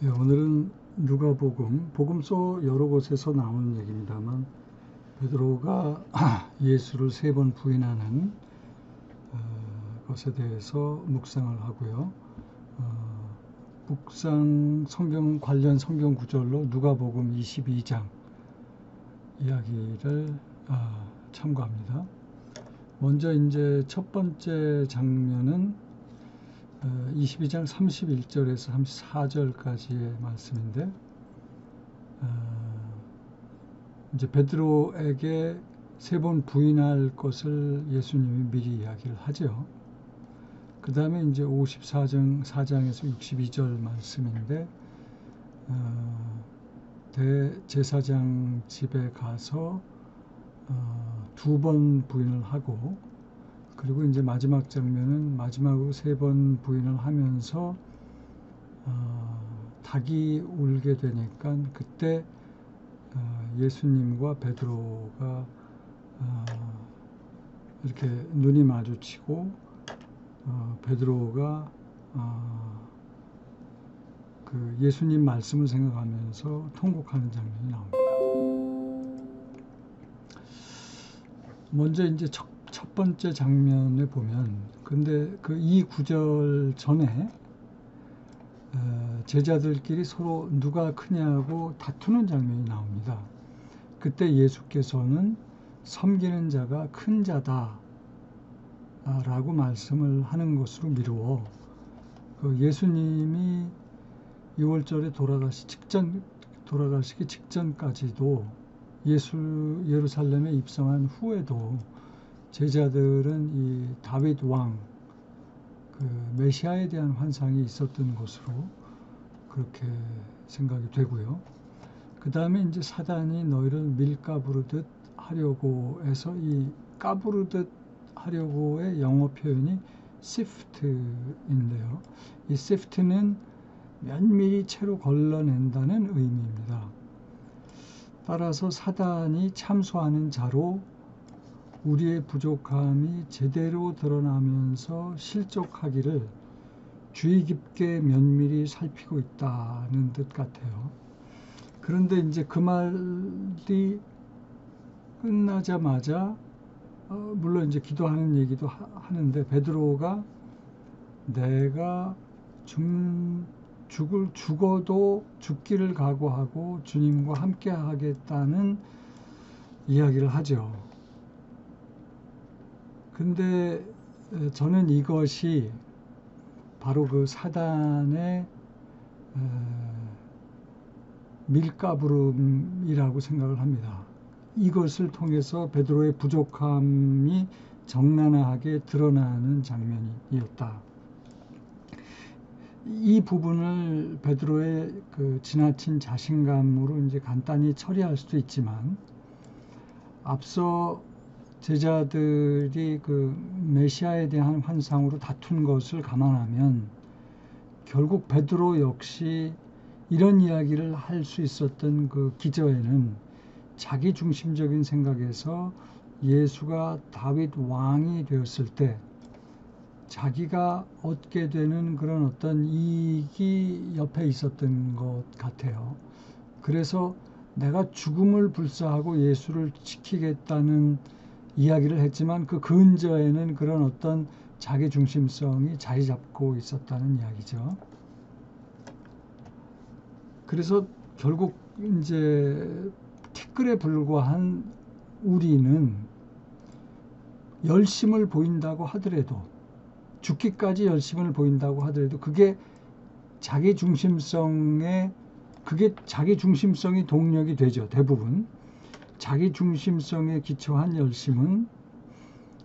예, 오늘은 누가복음, 복음서 여러 곳에서 나오는 얘기입니다만 베드로가 예수를 3번 부인하는 것에 대해서 묵상을 하고요. 묵상 성경 관련 성경 구절로 누가복음 22장 이야기를 참고합니다. 먼저 이제 첫 번째 장면은 22장 31절에서 34절까지의 말씀인데, 이제 베드로에게 3번 부인할 것을 예수님이 미리 이야기를 하죠. 그 다음에 이제 54장 4장에서 62절 말씀인데, 대제사장 집에 가서 2번 부인을 하고, 그리고 이제 마지막 장면은 마지막으로 3번 부인을 하면서 닭이 울게 되니까 그때 예수님과 베드로가 이렇게 눈이 마주치고 베드로가 그 예수님 말씀을 생각하면서 통곡하는 장면이 나옵니다. 먼저 이제 첫 번째 장면에 보면, 근데 그 이 구절 전에 제자들끼리 서로 누가 크냐고 다투는 장면이 나옵니다. 그때 예수께서는 섬기는 자가 큰 자다 라고 말씀을 하는 것으로 미루어 그 예수님이 6월절에 돌아가시기 직전까지도 예루살렘에 입성한 후에도 제자들은 이 다윗 왕, 그 메시아에 대한 환상이 있었던 것으로 그렇게 생각이 되고요. 그 다음에 이제 사단이 너희를 밀가부르듯 하려고 해서 이 까부르듯 하려고의 영어 표현이 sift인데요. 이 sift는 면밀히 채로 걸러낸다는 의미입니다. 따라서 사단이 참소하는 자로 우리의 부족함이 제대로 드러나면서 실족하기를 주의 깊게 면밀히 살피고 있다는 뜻 같아요. 그런데 이제 그 말이 끝나자마자 물론 이제 기도하는 얘기도 하는데 베드로가 내가 죽어도 죽기를 각오하고 주님과 함께 하겠다는 이야기를 하죠. 근데 저는 이것이 바로 그 사단의 밀가부름이라고 생각을 합니다. 이것을 통해서 베드로의 부족함이 적나라하게 드러나는 장면이었다. 이 부분을 베드로의 그 지나친 자신감으로 이제 간단히 처리할 수도 있지만, 앞서 제자들이 그 메시아에 대한 환상으로 다툰 것을 감안하면 결국 베드로 역시 이런 이야기를 할 수 있었던 그 기저에는 자기 중심적인 생각에서 예수가 다윗 왕이 되었을 때 자기가 얻게 되는 그런 어떤 이익이 옆에 있었던 것 같아요. 그래서 내가 죽음을 불사하고 예수를 지키겠다는 이야기를 했지만 그 근저에는 그런 어떤 자기 중심성이 자리 잡고 있었다는 이야기죠. 그래서 결국 이제 티끌에 불과한 우리는 열심을 보인다고 하더라도, 죽기까지 열심을 보인다고 하더라도 그게 자기 중심성이 동력이 되죠. 대부분 자기 중심성에 기초한 열심은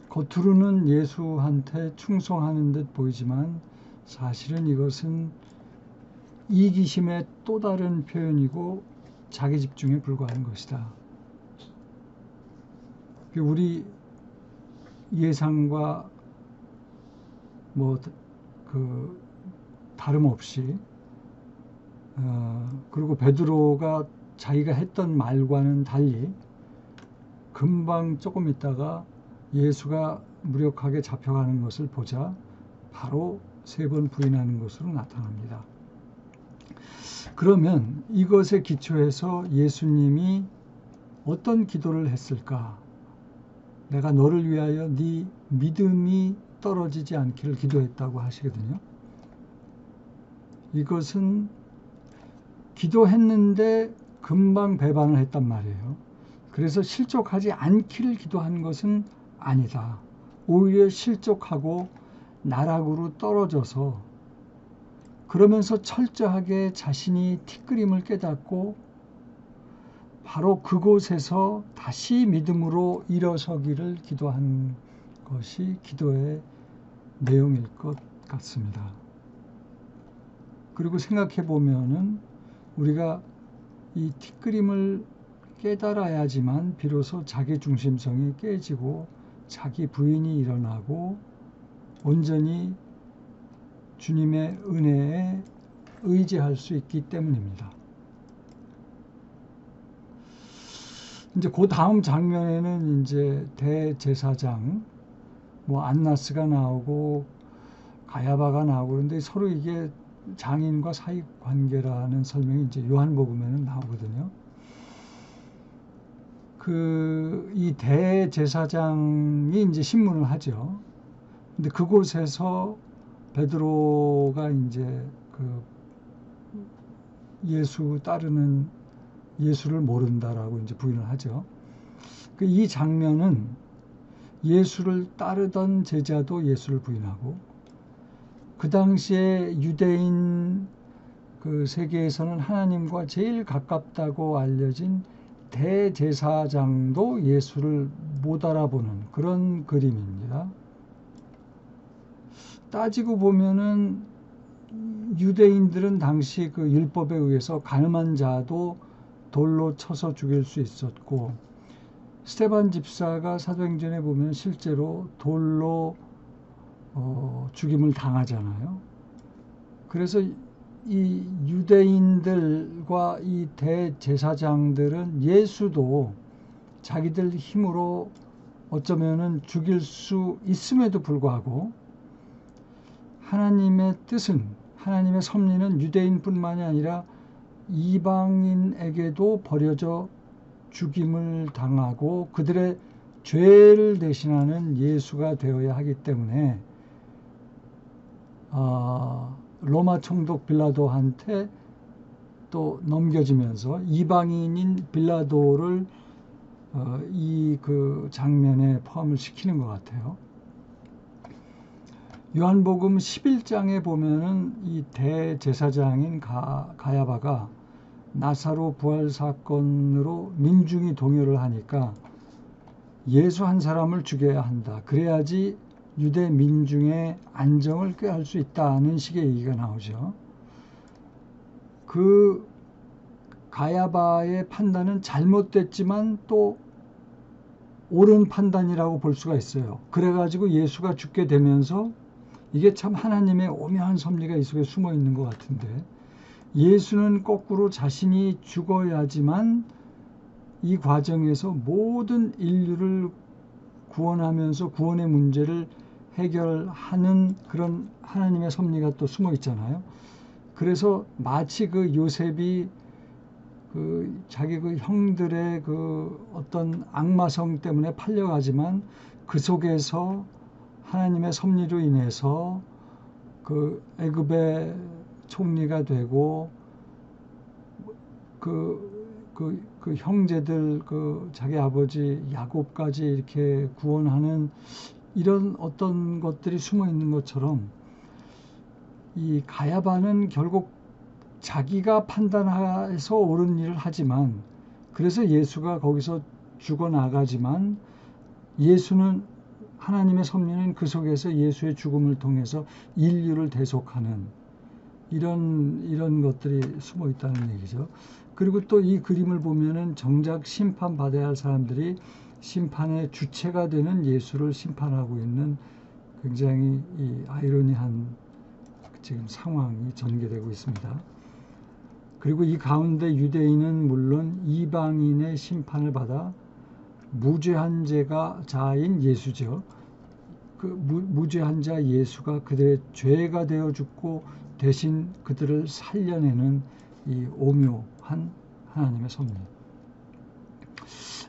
겉으로는 예수한테 충성하는 듯 보이지만 사실은 이것은 이기심의 또 다른 표현이고 자기 집중에 불과한 것이다. 우리 예상과 다름없이 그리고 베드로가 자기가 했던 말과는 달리 금방 조금 있다가 예수가 무력하게 잡혀가는 것을 보자 바로 3번 부인하는 것으로 나타납니다. 그러면 이것에 기초해서 예수님이 어떤 기도를 했을까? 내가 너를 위하여 네 믿음이 떨어지지 않기를 기도했다고 하시거든요. 이것은 기도했는데 금방 배반을 했단 말이에요. 그래서 실족하지 않기를 기도한 것은 아니다. 오히려 실족하고 나락으로 떨어져서 그러면서 철저하게 자신이 티끌임을 깨닫고 바로 그곳에서 다시 믿음으로 일어서기를 기도한 것이 기도의 내용일 것 같습니다. 그리고 생각해 보면은 우리가 이 티끌임을 깨달아야지만 비로소 자기 중심성이 깨지고 자기 부인이 일어나고 온전히 주님의 은혜에 의지할 수 있기 때문입니다. 이제 그 다음 장면에는 이제 대제사장, 안나스가 나오고 가야바가 나오고 그런데 서로 이게 장인과 사익 관계라는 설명이 이제 요한복음에는 나오거든요. 이 대제사장이 이제 신문을 하죠. 근데 그곳에서 베드로가 이제 예수 따르는 예수를 모른다라고 이제 부인을 하죠. 이 장면은 예수를 따르던 제자도 예수를 부인하고 그 당시에 유대인 세계에서는 하나님과 제일 가깝다고 알려진 대제사장도 예수를 못 알아보는 그런 그림입니다. 따지고 보면은 유대인들은 당시 그 율법에 의해서 가늠한 자도 돌로 쳐서 죽일 수 있었고 스데반 집사가 사도행전에 보면 실제로 돌로 죽임을 당하잖아요. 그래서 이 유대인들과 이 대제사장들은 예수도 자기들 힘으로 어쩌면은 죽일 수 있음에도 불구하고 하나님의 뜻은, 하나님의 섭리는 유대인뿐만이 아니라 이방인에게도 버려져 죽임을 당하고 그들의 죄를 대신하는 예수가 되어야 하기 때문에 로마 총독 빌라도한테 또 넘겨지면서 이방인인 빌라도를 이 장면에 포함을 시키는 것 같아요. 요한복음 11장에 보면은 이 대제사장인 가야바가 나사로 부활 사건으로 민중이 동요를 하니까 예수 한 사람을 죽여야 한다. 그래야지 유대 민중의 안정을 꾀할 수 있다는 식의 얘기가 나오죠. 그 가야바의 판단은 잘못됐지만 또 옳은 판단이라고 볼 수가 있어요. 그래가지고 예수가 죽게 되면서 이게 참 하나님의 오묘한 섭리가 이 속에 숨어 있는 것 같은데 예수는 거꾸로 자신이 죽어야지만 이 과정에서 모든 인류를 구원하면서 구원의 문제를 해결하는 그런 하나님의 섭리가 또 숨어 있잖아요. 그래서 마치 요셉이 자기 형들의 어떤 악마성 때문에 팔려가지만 그 속에서 하나님의 섭리로 인해서 애굽의 총리가 되고 형제들 자기 아버지 야곱까지 이렇게 구원하는 이런 어떤 것들이 숨어 있는 것처럼 이 가야바는 결국 자기가 판단해서 옳은 일을 하지만 그래서 예수가 거기서 죽어나가지만 예수는 하나님의 섭리는 그 속에서 예수의 죽음을 통해서 인류를 대속하는 이런 것들이 숨어 있다는 얘기죠. 그리고 또 이 그림을 보면은 정작 심판받아야 할 사람들이 심판의 주체가 되는 예수를 심판하고 있는 굉장히 이 아이러니한 지금 상황이 전개되고 있습니다. 그리고 이 가운데 유대인은 물론 이방인의 심판을 받아 무죄한 자인 예수죠. 무죄한 자 예수가 그들의 죄가 되어 죽고 대신 그들을 살려내는 이 오묘한 하나님의 섭리.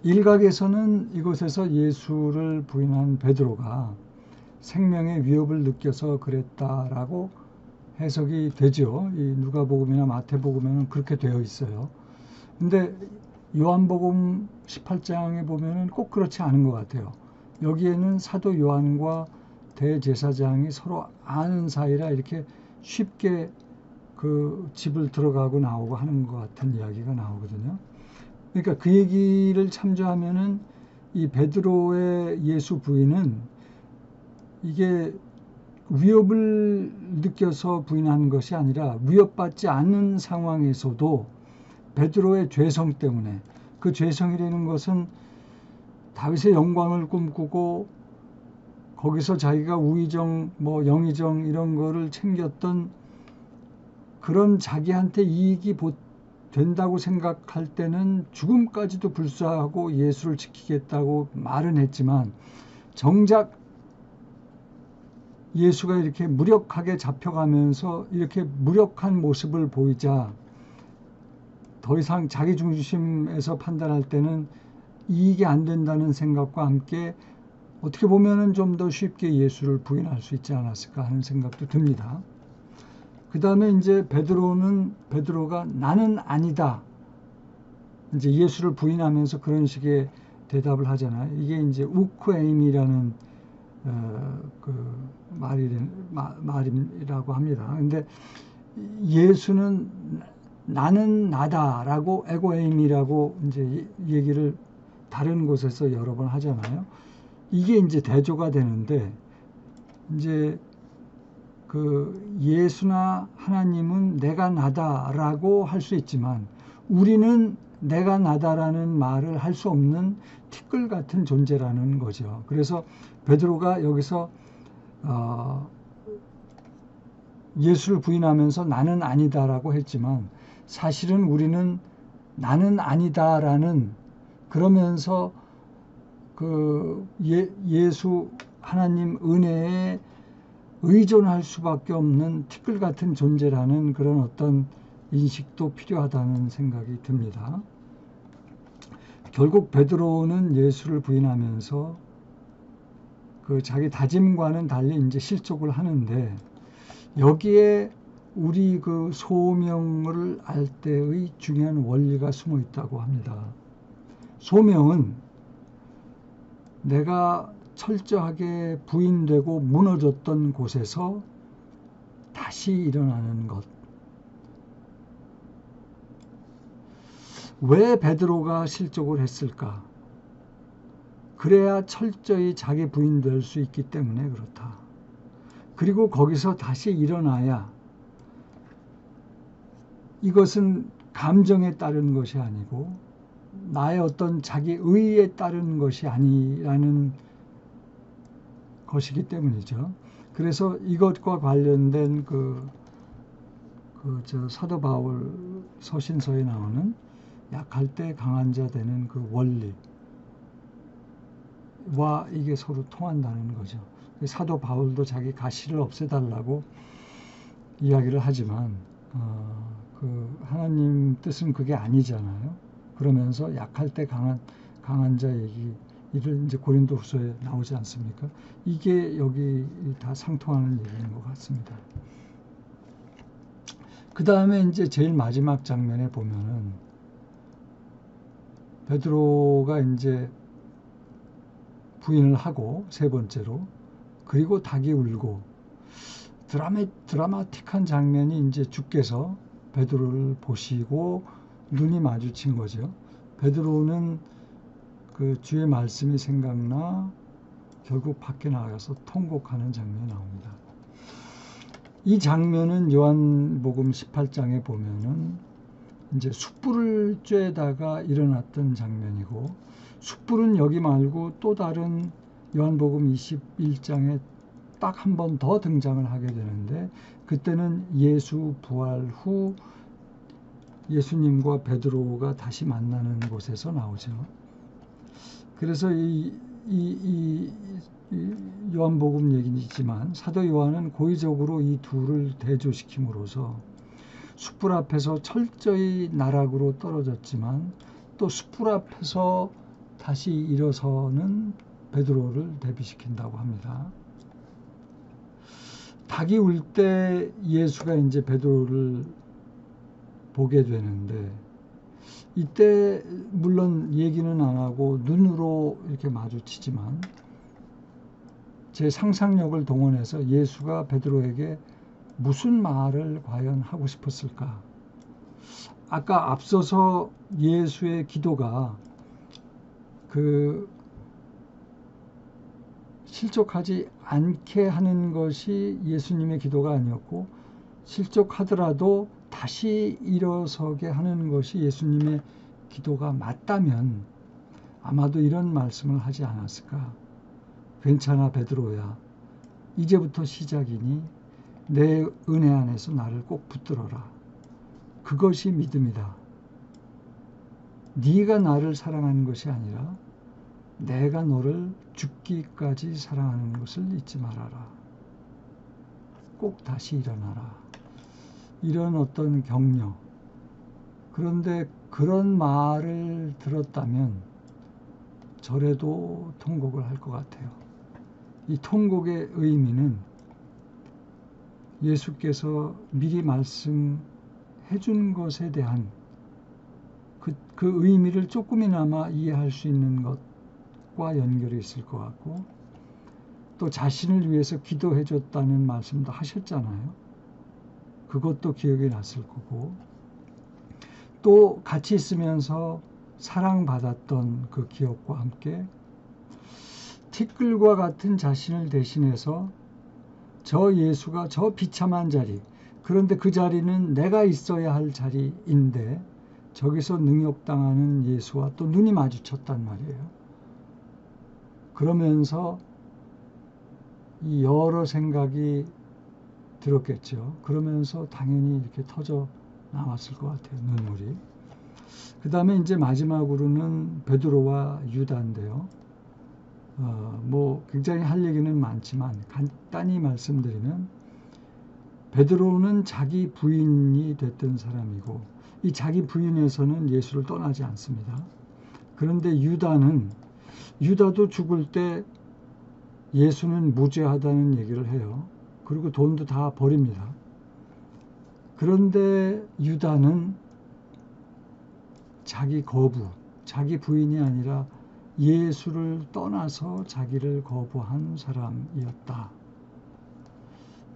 일각에서는 이곳에서 예수를 부인한 베드로가 생명의 위협을 느껴서 그랬다라고 해석이 되죠. 이 누가복음이나 마태복음에는 그렇게 되어 있어요. 근데 요한복음 18장에 보면은 꼭 그렇지 않은 것 같아요. 여기에는 사도 요한과 대제사장이 서로 아는 사이라 이렇게 쉽게 그 집을 들어가고 나오고 하는 것 같은 이야기가 나오거든요. 그러니까 그 얘기를 참조하면은 이 베드로의 예수 부인은 이게 위협을 느껴서 부인하는 것이 아니라 위협받지 않는 상황에서도 베드로의 죄성 때문에, 그 죄성이라는 것은 다윗의 영광을 꿈꾸고 거기서 자기가 우의정, 영의정 이런 거를 챙겼던 그런 자기한테 이익이 된다고 생각할 때는 죽음까지도 불사하고 예수를 지키겠다고 말은 했지만 정작 예수가 이렇게 무력하게 잡혀가면서 이렇게 무력한 모습을 보이자 더 이상 자기 중심에서 판단할 때는 이익이 안 된다는 생각과 함께 어떻게 보면은 좀 더 쉽게 예수를 부인할 수 있지 않았을까 하는 생각도 듭니다. 그 다음에 이제 베드로가 나는 아니다. 이제 예수를 부인하면서 그런 식의 대답을 하잖아요. 이게 이제 우크에임이라는 그 말이라고 합니다. 근데 예수는 나는 나다라고 에고에임이라고 이제 얘기를 다른 곳에서 여러 번 하잖아요. 이게 이제 대조가 되는데 이제 그 예수나 하나님은 내가 나다라고 할 수 있지만 우리는 내가 나다라는 말을 할 수 없는 티끌 같은 존재라는 거죠. 그래서 베드로가 여기서 예수를 부인하면서 나는 아니다라고 했지만 사실은 우리는 나는 아니다라는 그러면서 그 예수 하나님 은혜에 의존할 수밖에 없는 티끌 같은 존재라는 그런 어떤 인식도 필요하다는 생각이 듭니다. 결국 베드로는 예수를 부인하면서 그 자기 다짐과는 달리 이제 실족을 하는데 여기에 우리 그 소명을 알 때의 중요한 원리가 숨어 있다고 합니다. 소명은 내가 철저하게 부인되고 무너졌던 곳에서 다시 일어나는 것. 왜 베드로가 실족을 했을까? 그래야 철저히 자기 부인될 수 있기 때문에 그렇다. 그리고 거기서 다시 일어나야 이것은 감정에 따른 것이 아니고 나의 어떤 자기 의에 따른 것이 아니라는 것이기 때문이죠. 그래서 이것과 관련된 사도 바울 서신서에 나오는 약할 때 강한 자 되는 그 원리와 이게 서로 통한다는 거죠. 사도 바울도 자기 가시를 없애달라고 이야기를 하지만 그 하나님 뜻은 그게 아니잖아요. 그러면서 약할 때 강한 자 얘기를 이제 고린도후서에 나오지 않습니까? 이게 여기 다 상통하는 얘기인 것 같습니다. 그 다음에 이제 제일 마지막 장면에 보면은 베드로가 이제 부인을 하고 세 번째로 그리고 닭이 울고 드라마틱한 장면이 이제 주께서 베드로를 보시고 눈이 마주친 거죠. 베드로는 그 주의 말씀이 생각나 결국 밖에 나가서 통곡하는 장면이 나옵니다. 이 장면은 요한복음 18장에 보면은 이제 숯불을 쬐다가 일어났던 장면이고 숯불은 여기 말고 또 다른 요한복음 21장에 딱 한 번 더 등장을 하게 되는데 그때는 예수 부활 후 예수님과 베드로가 다시 만나는 곳에서 나오죠. 그래서 이 요한복음 얘기지만 사도 요한은 고의적으로 이 둘을 대조시킴으로써 숯불 앞에서 철저히 나락으로 떨어졌지만 또 숯불 앞에서 다시 일어서는 베드로를 대비시킨다고 합니다. 닭이 울 때 예수가 이제 베드로를 보게 되는데, 이때 물론 얘기는 안 하고 눈으로 이렇게 마주치지만 제 상상력을 동원해서 예수가 베드로에게 무슨 말을 과연 하고 싶었을까? 아까 앞서서 예수의 기도가 실족하지 않게 하는 것이 예수님의 기도가 아니었고, 실족하더라도 다시 일어서게 하는 것이 예수님의 기도가 맞다면 아마도 이런 말씀을 하지 않았을까. 괜찮아 베드로야, 이제부터 시작이니 내 은혜 안에서 나를 꼭 붙들어라. 그것이 믿음이다. 네가 나를 사랑하는 것이 아니라 내가 너를 죽기까지 사랑하는 것을 잊지 말아라. 꼭 다시 일어나라. 이런 어떤 격려. 그런데 그런 말을 들었다면 절에도 통곡을 할 것 같아요. 이 통곡의 의미는 예수께서 미리 말씀해 준 것에 대한 그 의미를 조금이나마 이해할 수 있는 것과 연결이 있을 것 같고, 또 자신을 위해서 기도해 줬다는 말씀도 하셨잖아요. 그것도 기억이 났을 거고, 또 같이 있으면서 사랑받았던 그 기억과 함께 티끌과 같은 자신을 대신해서 저 예수가 저 비참한 자리, 그런데 그 자리는 내가 있어야 할 자리인데 저기서 능욕당하는 예수와 또 눈이 마주쳤단 말이에요. 그러면서 이 여러 생각이 들었겠죠. 그러면서 당연히 이렇게 터져 나왔을 것 같아요, 눈물이. 그 다음에 이제 마지막으로는 베드로와 유다인데요. 굉장히 할 얘기는 많지만 간단히 말씀드리면, 베드로는 자기 부인이 됐던 사람이고, 이 자기 부인에서는 예수를 떠나지 않습니다. 그런데 유다도 죽을 때 예수는 무죄하다는 얘기를 해요. 그리고 돈도 다 버립니다. 그런데 유다는 자기 부인이 아니라 예수를 떠나서 자기를 거부한 사람이었다.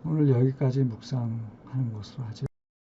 오늘 여기까지 묵상하는 것으로 하죠.